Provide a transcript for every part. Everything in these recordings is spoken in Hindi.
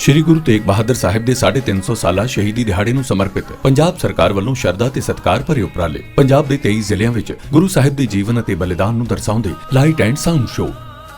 ਸ਼੍ਰੀ ਗੁਰੂ ਤੇਗ ਬਹਾਦਰ ਸਾਹਿਬ ਦੇ 350 ਸਾਲਾ ਸ਼ਹੀਦੀ ਦਿਹਾੜੇ ਨੂੰ ਸਮਰਪਿਤ ਪੰਜਾਬ ਸਰਕਾਰ ਵੱਲੋਂ ਸ਼ਰਧਾ ਤੇ ਸਤਿਕਾਰ ਭਰੇ ਉਪਰਾਲੇ। ਪੰਜਾਬ ਦੇ 23 ਜ਼ਿਲ੍ਹਿਆਂ ਵਿੱਚ ਗੁਰੂ ਸਾਹਿਬ ਦੇ ਜੀਵਨ ਅਤੇ ਬਲੀਦਾਨ ਨੂੰ ਦਰਸਾਉਂਦੇ ਲਾਈਟ ਐਂਡ ਸਾਊਂਡ ਸ਼ੋਅ,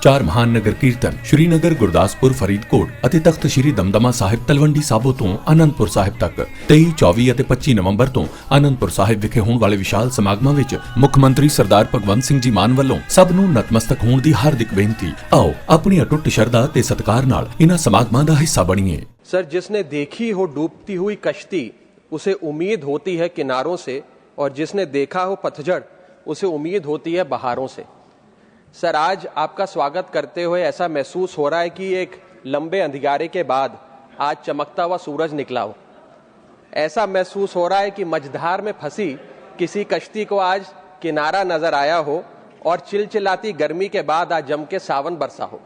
4 ਮਹਾਨ ਨਗਰ ਕੀਰਤਨ ਸ਼੍ਰੀਨਗਰ, ਗੁਰਦਾਸਪੁਰ, ਫਰੀਦਕੋਟ ਅਤੇ ਤਖਤ ਸ਼੍ਰੀ ਦਮਦਮਾ ਸਾਹਿਬ ਤਲਵੰਡੀ ਸਾਬੋ ਤੋਂ ਆਨੰਦਪੁਰ ਸਾਹਿਬ ਤੱਕ 23, 24 ਅਤੇ 25 ਨਵੰਬਰ ਤੋਂ ਆਨੰਦਪੁਰ ਸਾਹਿਬ ਵਿਖੇ ਹੋਣ ਵਾਲੇ ਵਿਸ਼ਾਲ ਸਮਾਗਮਾਂ ਵਿੱਚ ਮੁੱਖ ਮੰਤਰੀ ਸਰਦਾਰ ਭਗਵੰਤ ਸਿੰਘ ਜੀ ਮਾਨ ਵੱਲੋਂ ਸਭ ਨੂੰ ਨਤਮਸਤਕ ਹੋਣ ਦੀ ਹਾਰਦਿਕ ਬੇਨਤੀ। ਆਓ ਆਪਣੀ ਅਟੁੱਟ ਸ਼ਰਧਾ ਤੇ ਸਤਿਕਾਰ ਨਾਲ ਇਹਨਾਂ ਸਮਾਗਮਾਂ ਦਾ ਹਿੱਸਾ ਬਣੀਏ। सर, जिसने देखी हो डूबती हुई कश्ती उसे उम्मीद होती है किनारों से, और जिसने देखा हो पतझड़ उसे उम्मीद होती है बहारों से। सर, आज आपका स्वागत करते हुए ऐसा महसूस हो रहा है कि एक लंबे अंधियारे के बाद आज चमकता हुआ सूरज निकला हो। ऐसा महसूस हो रहा है कि मझधार में फंसी किसी कश्ती को आज किनारा नजर आया हो और चिलचिलाती गर्मी के बाद आज जम के सावन बरसा हो।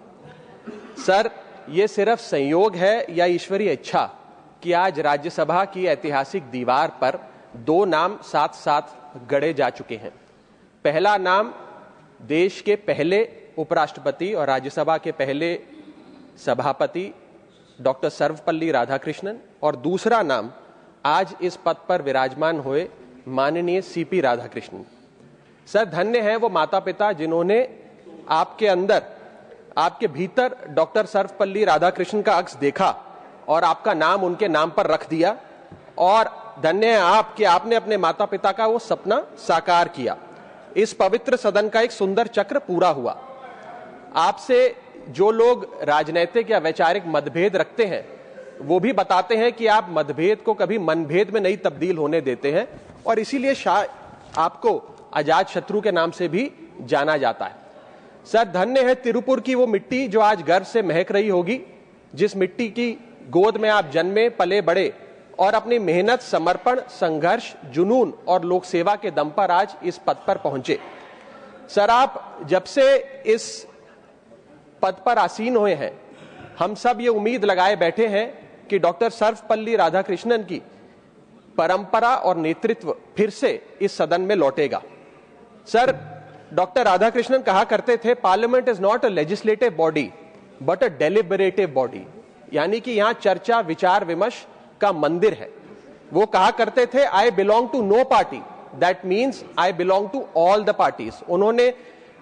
सर, ये सिर्फ संयोग है या ईश्वरीय इच्छा कि आज राज्यसभा की ऐतिहासिक दीवार पर 2 नाम साथ साथ गढ़े जा चुके हैं। पहला नाम देश के पहले उपराष्ट्रपति और राज्यसभा के पहले सभापति डॉक्टर सर्वपल्ली राधाकृष्णन, और दूसरा नाम आज इस पद पर विराजमान हुए माननीय सीपी राधाकृष्णन। सर, धन्य है वो माता पिता जिन्होंने आपके अंदर, आपके भीतर डॉक्टर सर्वपल्ली राधाकृष्णन का अक्स देखा और आपका नाम उनके नाम पर रख दिया, और धन्य है आप कि आपने अपने माता पिता का वो सपना साकार किया। इस पवित्र सदन का एक सुंदर चक्र पूरा हुआ। आपसे जो लोग राजनीतिक या वैचारिक मतभेद रखते हैं वो भी बताते हैं कि आप मतभेद को कभी मनभेद में नहीं तब्दील होने देते हैं, और इसीलिए आपको अजात शत्रु के नाम से भी जाना जाता है। सर, धन्य है तिरुपुर की वो मिट्टी जो आज गर्व से महक रही होगी, जिस मिट्टी की गोद में आप जन्मे, पले, बड़े और अपनी मेहनत, समर्पण, संघर्ष, जुनून और लोक सेवा के दम पर आज इस पद पर पहुंचे। सर, आप जब से इस पद पर आसीन हुए हैं, हम सब ये उम्मीद लगाए बैठे हैं कि डॉक्टर सर्वपल्ली राधाकृष्णन की परंपरा और नेतृत्व फिर से इस सदन में लौटेगा। सर, डॉक्टर राधाकृष्णन कहा करते थे, parliament is not a legislative body but a deliberative body, यानी कि यहां चर्चा, विचार विमर्श का मंदिर है। वो कहा करते थे, I belong to no party, that means I belong to all the parties. उन्होंने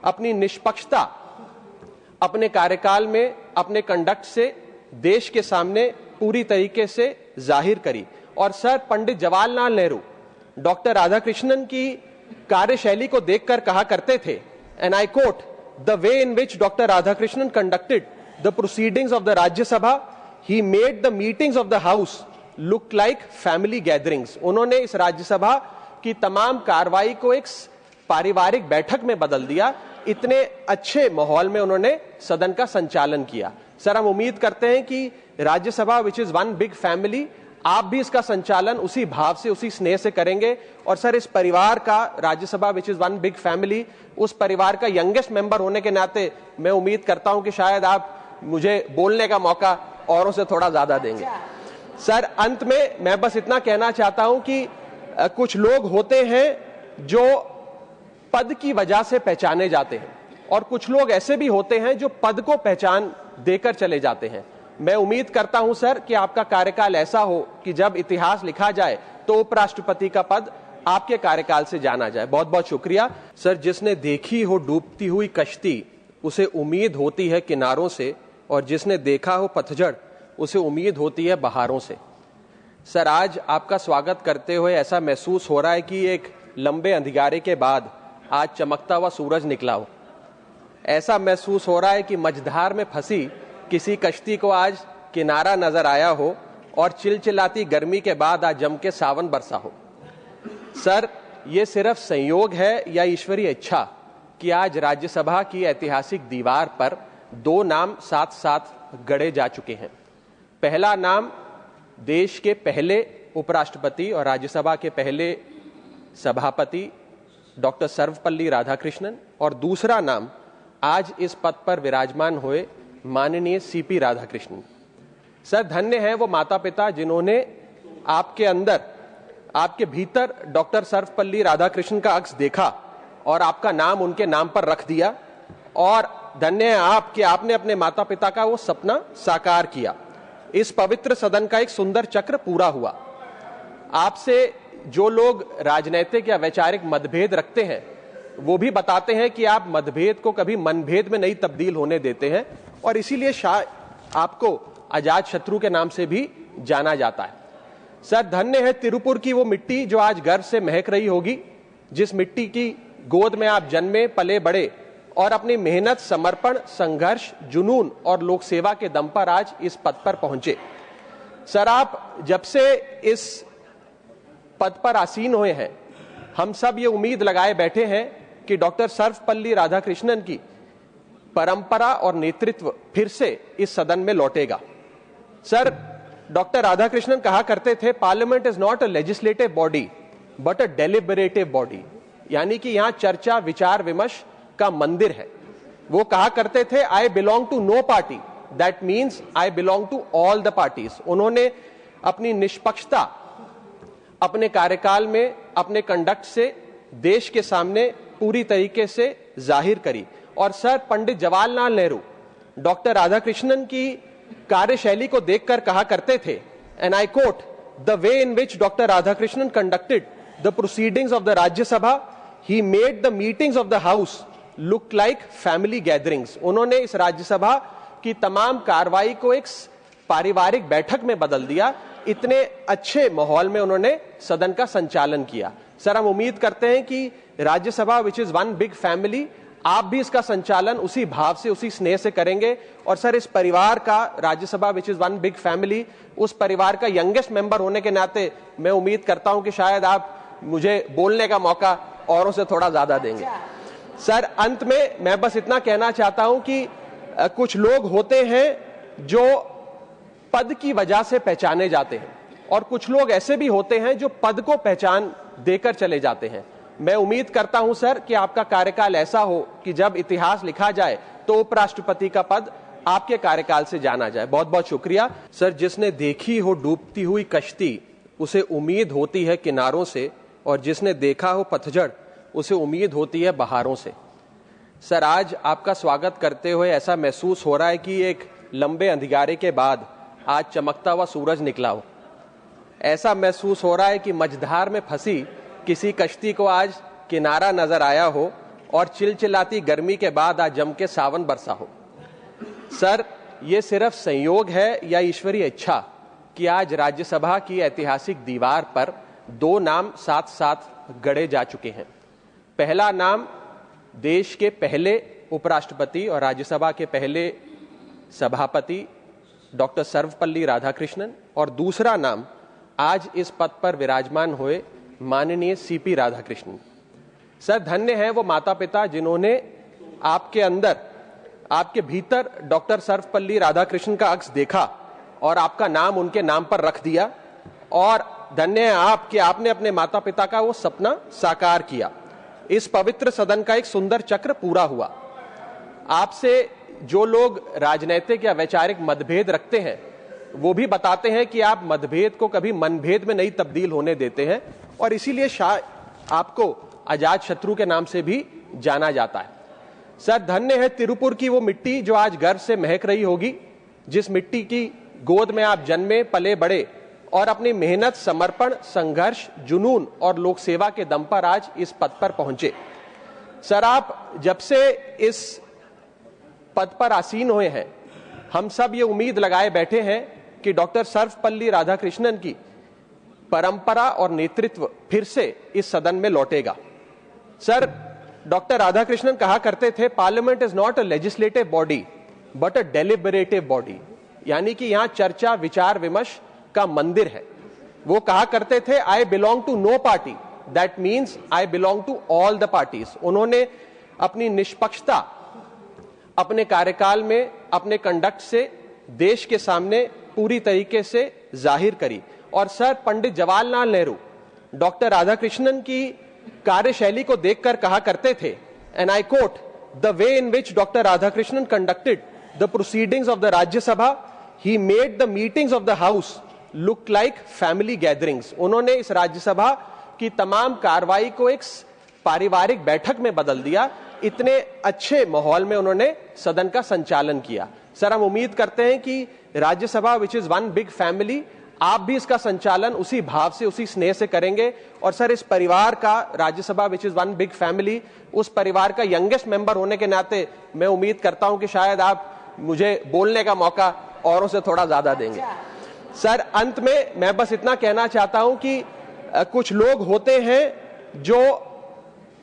अपनी निष्पक्षता अपने कार्यकाल में, अपने कंडक्ट से देश के सामने पूरी तरीके से जाहिर करी। और सर, पंडित जवाहरलाल नेहरू डॉक्टर राधाकृष्णन की कार्यशैली को देखकर कहा करते थे, and I quote, the way in which doctor Radhakrishnan conducted the proceedings of the Rajya Sabha, he made the meetings of the house look like family gatherings. उन्होंने इस राज्यसभा की तमाम कार्रवाई को एक पारिवारिक बैठक में बदल दिया। इतने अच्छे माहौल में उन्होंने सदन का संचालन किया। सर, हम उम्मीद करते हैं कि Rajya Sabha which is one big family, आप भी इसका संचालन उसी भाव से, उसी स्नेह से करेंगे। और सर, इस परिवार का, Rajya Sabha which is one big family, उस परिवार का यंगेस्ट मेंबर होने के नाते मैं उम्मीद करता हूं कि शायद आप मुझे बोलने का मौका औरों से थोड़ा ज्यादा देंगे। सर, अंत में मैं बस इतना कहना चाहता हूं कि कुछ लोग होते हैं जो पद की वजह से पहचाने जाते हैं, और कुछ लोग ऐसे भी होते हैं जो पद को पहचान देकर चले जाते हैं। मैं उम्मीद करता हूं सर कि आपका कार्यकाल ऐसा हो कि जब इतिहास लिखा जाए तो उपराष्ट्रपति का पद आपके कार्यकाल से जाना जाए। बहुत बहुत शुक्रिया। सर, जिसने देखी हो डूबती हुई कश्ती उसे उम्मीद होती है किनारों से, और जिसने देखा हो पतझड़ उसे उम्मीद होती है बहारों से। सर, आज आपका स्वागत करते हुए ऐसा महसूस हो रहा है कि एक लंबे अंधियारे के बाद आज चमकता हुआ सूरज निकला हो। ऐसा महसूस हो रहा है कि मझधार में फंसी किसी कश्ती को आज किनारा नजर आया हो और चिलचिलाती गर्मी के बाद आज जम के सावन बरसा हो। सर, ये सिर्फ संयोग है या ईश्वरीय इच्छा कि आज राज्यसभा की ऐतिहासिक दीवार पर 2 नाम साथ साथ गढ़े जा चुके हैं। पहला नाम देश के पहले उपराष्ट्रपति और राज्यसभा के पहले सभापति डॉक्टर सर्वपल्ली राधाकृष्णन, और दूसरा नाम आज इस पद पर विराजमान हुए माननीय सीपी राधाकृष्णन। सर, धन्य है वो माता पिता जिन्होंने आपके अंदर, आपके भीतर डॉक्टर सर्वपल्ली राधाकृष्णन का अक्स देखा और आपका नाम उनके नाम पर रख दिया, और धन्य है आप कि आपने अपने माता पिता का वो सपना साकार किया। इस पवित्र सदन का एक सुंदर चक्र पूरा हुआ। आपसे जो लोग राजनीतिक या वैचारिक मतभेद रखते हैं वो भी बताते हैं कि आप मतभेद को कभी मनभेद में नहीं तब्दील होने देते हैं और इसीलिए आपको अजात शत्रु के नाम से भी जाना जाता है। सर, धन्य है तिरुपुर की वो मिट्टी जो आज गर्व से महक रही होगी, जिस मिट्टी की गोद में आप जन्मे, पले, बड़े और अपनी मेहनत, समर्पण, संघर्ष, जुनून और लोक सेवा के दम पर आज इस पद पर पहुंचे। सर, आप जब से इस पद पर आसीन हुए हैं, हम सब ये उम्मीद लगाए बैठे हैं कि डॉक्टर सर्वपल्ली राधाकृष्णन की परंपरा और नेतृत्व फिर से इस सदन में लौटेगा। सर, डॉक्टर राधाकृष्णन कहा करते थे, parliament is not a legislative body but a deliberative body, यानी कि यहां चर्चा, विचार विमर्श का मंदिर है। वो कहा करते थे, I belong to no party, that means I belong to all the parties. उन्होंने अपनी निष्पक्षता अपने कार्यकाल में, अपने कंडक्ट से देश के सामने पूरी तरीके से जाहिर करी। और सर, पंडित जवाहरलाल नेहरू डॉक्टर राधाकृष्णन की कार्यशैली को देखकर कहा करते थे, and I quote, the way in which doctor Radhakrishnan conducted the proceedings of the Rajya Sabha, he made the meetings of the house look like family gatherings. उन्होंने इस राज्यसभा की तमाम कार्रवाई को एक पारिवारिक बैठक में बदल दिया। इतने अच्छे माहौल में उन्होंने सदन का संचालन किया। सर, हम उम्मीद करते हैं कि Rajya Sabha which is one big family, आप भी इसका संचालन उसी भाव से, उसी स्नेह से करेंगे। और सर, इस परिवार का, Rajya Sabha which is one big family, उस परिवार का यंगेस्ट मेंबर होने के नाते मैं उम्मीद करता हूं कि शायद आप मुझे बोलने का मौका औरों से थोड़ा ज्यादा देंगे। सर, अंत में मैं बस इतना कहना चाहता हूं कि कुछ लोग होते हैं जो पद की वजह से पहचाने जाते हैं और कुछ लोग ऐसे भी होते हैं जो पद को पहचान देकर चले जाते हैं। मैं उम्मीद करता हूं सर कि आपका कार्यकाल ऐसा हो कि जब इतिहास लिखा जाए तो उपराष्ट्रपति का पद आपके कार्यकाल से जाना जाए। बहुत बहुत शुक्रिया। सर, जिसने देखी हो डूबती हुई कश्ती उसे उम्मीद होती है किनारों से, और जिसने देखा हो पतझड़ उसे उम्मीद होती है बहारों से। सर, आज आपका स्वागत करते हुए ऐसा महसूस हो रहा है कि एक लंबे अंधियारे के बाद आज चमकता हुआ सूरज निकला हो। ऐसा महसूस हो रहा है कि मझधार में फंसी किसी कश्ती को आज किनारा नजर आया हो और चिलचिलाती गर्मी के बाद आज जम के सावन बरसा हो। सर, ये सिर्फ संयोग है या ईश्वरीय इच्छा कि आज राज्यसभा की ऐतिहासिक दीवार पर दो नाम साथ साथ गढ़े जा चुके हैं। पहला नाम देश के पहले उपराष्ट्रपति और राज्यसभा के पहले सभापति डॉक्टर सर्वपल्ली राधाकृष्णन, और दूसरा नाम आज इस पद पर विराजमान हुए माननीय सीपी राधाकृष्णन। सर, धन्य है वो माता पिता जिन्होंने आपके अंदर, आपके भीतर डॉक्टर सर्वपल्ली राधाकृष्णन का अक्स देखा और आपका नाम उनके नाम पर रख दिया, और धन्य है आप कि आपने अपने माता पिता का वो सपना साकार किया। इस पवित्र सदन का एक सुंदर चक्र पूरा हुआ। आपसे जो लोग राजनीतिक या वैचारिक मतभेद रखते हैं वो भी बताते हैं कि आप मतभेद को कभी मनभेद में नहीं तब्दील होने देते हैं और इसीलिए आपको अजात शत्रु के नाम से भी जाना जाता है। सर, धन्य है तिरुपुर की वो मिट्टी जो आज गर्व से महक रही होगी, जिस मिट्टी की गोद में आप जन्मे, पले, बड़े और अपनी मेहनत, समर्पण, संघर्ष, जुनून और लोक सेवा के दम पर आज इस पद पर पहुंचे। सर, आप जब से इस पद पर आसीन हुए हैं, हम सब ये उम्मीद लगाए बैठे हैं कि डॉक्टर सर्वपल्ली राधाकृष्णन की परंपरा और नेतृत्व फिर से इस सदन में लौटेगा। सर, डॉक्टर राधाकृष्णन कहा करते थे, parliament is not a legislative body but a deliberative body, यानी कि यहां चर्चा, विचार विमर्श का मंदिर है। वो कहा करते थे, I belong to no party, that means I belong to all the parties. उन्होंने अपनी निष्पक्षता अपने कार्यकाल में, अपने कंडक्ट से देश के सामने पूरी तरीके से जाहिर करी। और सर, पंडित जवाहरलाल नेहरू डॉक्टर राधाकृष्णन की कार्यशैली को देखकर कहा करते थे, and I quote, the way in which doctor Radhakrishnan conducted the proceedings of the Rajya Sabha, he made the meetings of the house look like family gatherings. उन्होंने इस राज्यसभा की तमाम कार्रवाई को एक पारिवारिक बैठक में बदल दिया। इतने अच्छे माहौल में उन्होंने सदन का संचालन किया। सर, हम उम्मीद करते हैं कि Rajya Sabha which is one big family, आप भी इसका संचालन उसी भाव से, उसी स्नेह से करेंगे। और सर, इस परिवार का, Rajya Sabha which is one big family, उस परिवार का यंगेस्ट मेंबर होने के नाते मैं उम्मीद करता हूं कि शायद आप मुझे बोलने का मौका औरों से थोड़ा ज्यादा देंगे। सर, अंत में मैं बस इतना कहना चाहता हूं कि कुछ लोग होते हैं जो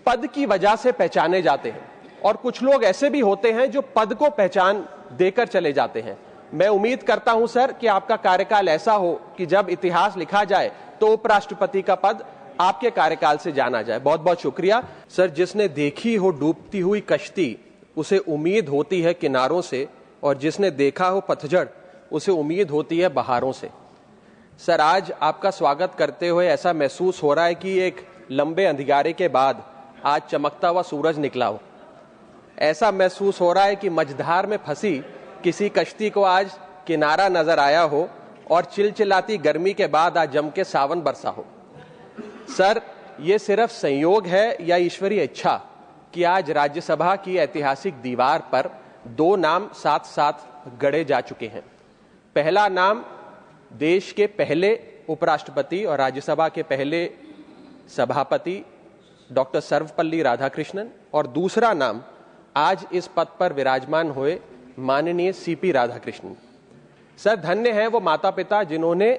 पद की वजह से पहचाने जाते हैं और कुछ लोग ऐसे भी होते हैं जो पद को पहचान देकर चले जाते हैं। मैं उम्मीद करता हूं सर कि आपका कार्यकाल ऐसा हो कि जब इतिहास लिखा जाए तो उपराष्ट्रपति का पद आपके कार्यकाल से जाना जाए। बहुत बहुत शुक्रिया। सर, जिसने देखी हो डूबती हुई कश्ती उसे उम्मीद होती है किनारों से, और जिसने देखा हो पतझड़ उसे उम्मीद होती है बहारों से। सर, आज आपका स्वागत करते हुए ऐसा महसूस हो रहा है कि एक लंबे अंधियारे के बाद आज चमकता हुआ सूरज निकला हो। ऐसा महसूस हो रहा है कि मझधार में फंसी किसी कश्ती को आज किनारा नजर आया हो और चिलचिलाती गर्मी के बाद आज जम के सावन बरसा हो। सर, ये सिर्फ संयोग है या ईश्वरीय इच्छा कि आज राज्यसभा की ऐतिहासिक दीवार पर दो नाम साथ साथ गढ़े जा चुके हैं। पहला नाम देश के पहले उपराष्ट्रपति और राज्यसभा के पहले सभापति डॉक्टर सर्वपल्ली राधाकृष्णन, और दूसरा नाम आज इस पद पर विराजमान हुए माननीय सीपी राधाकृष्णन। सर, धन्य है वो माता पिता जिन्होंने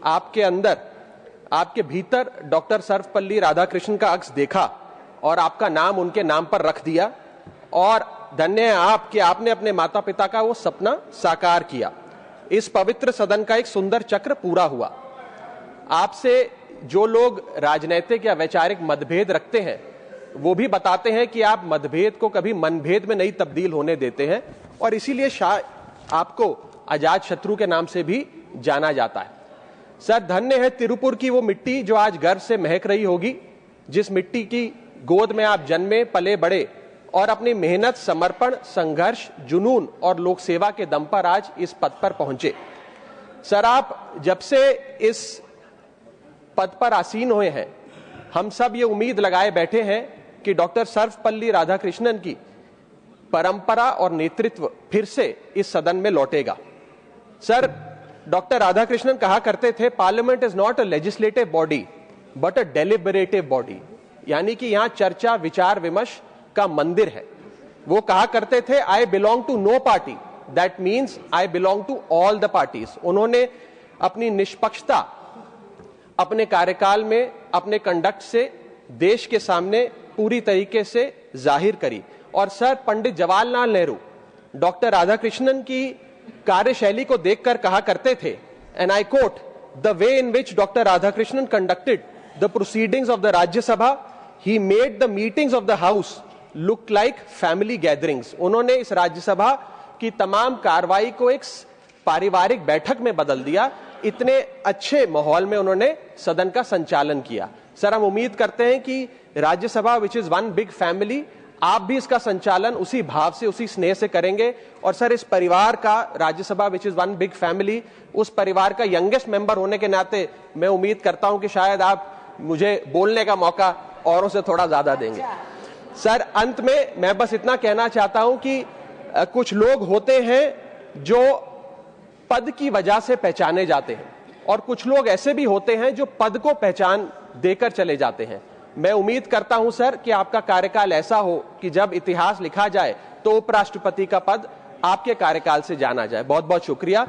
आपके अंदर, आपके भीतर डॉक्टर सर्वपल्ली राधाकृष्णन का अक्स देखा और आपका नाम उनके नाम पर रख दिया, और धन्य है आप कि आपने अपने माता पिता का वो सपना साकार किया। इस पवित्र सदन का एक सुंदर चक्र पूरा हुआ। आपसे जो लोग राजनीतिक या वैचारिक मतभेद रखते हैं वो भी बताते हैं कि आप मतभेद को कभी मनभेद में नहीं तब्दील होने देते हैं, और इसीलिए आपको अजात शत्रु के नाम से भी जाना जाता है। सर, धन्य है तिरुपुर की वो मिट्टी जो आज गर्व से महक रही होगी, जिस मिट्टी की गोद में आप जन्मे, पले, बड़े और अपनी मेहनत, समर्पण, संघर्ष, जुनून और लोक सेवा के दम पर आज इस पद पर पहुंचे। सर, आप जब से इस पद पर आसीन हुए हैं, हम सब ये उम्मीद लगाए बैठे हैं कि डॉक्टर सर्वपल्ली राधाकृष्णन की परंपरा और नेतृत्व फिर से इस सदन में लौटेगा। सर, डॉक्टर राधाकृष्णन कहा करते थे, parliament is not a legislative body but a deliberative body, यानी कि यहां चर्चा, विचार विमर्श का मंदिर है। वो कहा करते थे, I belong to no party, that means I belong to all the parties. उन्होंने अपनी निष्पक्षता अपने कार्यकाल में, अपने कंडक्ट से देश के सामने पूरी तरीके से जाहिर करी। और सर, पंडित जवाहरलाल नेहरू डॉक्टर राधाकृष्णन की कार्यशैली को देखकर कहा करते थे, and I quote, the way in which doctor Radhakrishnan conducted the proceedings of the Rajya Sabha, he made the meetings of the house look like family gatherings. उन्होंने इस राज्यसभा की तमाम कार्रवाई को एक पारिवारिक बैठक में बदल दिया। इतने अच्छे माहौल में उन्होंने सदन का संचालन किया। सर, हम उम्मीद करते हैं कि Rajya Sabha which is one big family, आप भी इसका संचालन उसी भाव से, उसी स्नेह से करेंगे। और सर, इस परिवार का, Rajya Sabha which is one big family, उस परिवार का यंगेस्ट मेंबर होने के नाते मैं उम्मीद करता हूं कि शायद आप मुझे बोलने का मौका औरों से थोड़ा ज्यादा देंगे। सर, अंत में मैं बस इतना कहना चाहता हूं कि कुछ लोग होते हैं जो पद की वजह से पहचाने जाते हैं और कुछ लोग ऐसे भी होते हैं जो पद को पहचान देकर चले जाते हैं। मैं उम्मीद करता हूं सर कि आपका कार्यकाल ऐसा हो कि जब इतिहास लिखा जाए तो उपराष्ट्रपति का पद आपके कार्यकाल से जाना जाए। बहुत बहुत शुक्रिया।